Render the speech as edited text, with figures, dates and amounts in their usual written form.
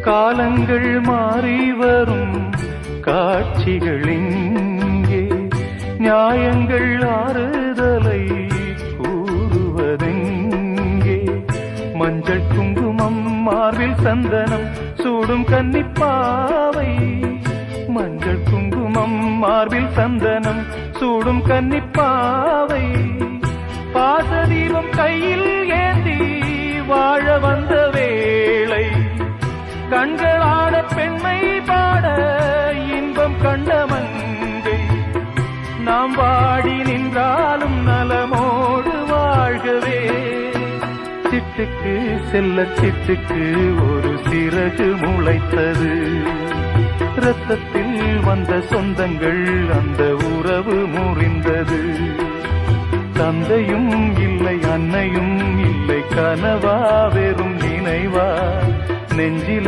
காலங்கள் மாறி வரும் காட்சிகள் இங்கே, நியாயங்கள் ஆறுதலை கூறுவதெங்கே. மஞ்சள் குங்குமம் மார்பில் சந்தனம் சூடும் கன்னிப்பாவை, மஞ்சள் குங்குமம் மார்பில் சந்தனம் சூடும் கன்னிப்பாவை. பாசதீபம் கையில் ஏந்தி வாழ வந்த வேளை, கண்களாட பெண்மை பாட இன்பம் கண்ட மங்கை. நாம் வாடி நின்றாலும் நலமோடு வாழ்கவே. சிட்டுக்கு செல்ல சிட்டுக்கு ஒரு சிறகு முளைத்தது, இரத்தத்தில் வந்த சொந்தங்கள் அந்த உறவு முறிந்தது. தந்தையும் இல்லை அன்னையும் இல்லை, கனவா வெறும் நினைவா நெஞ்சிலே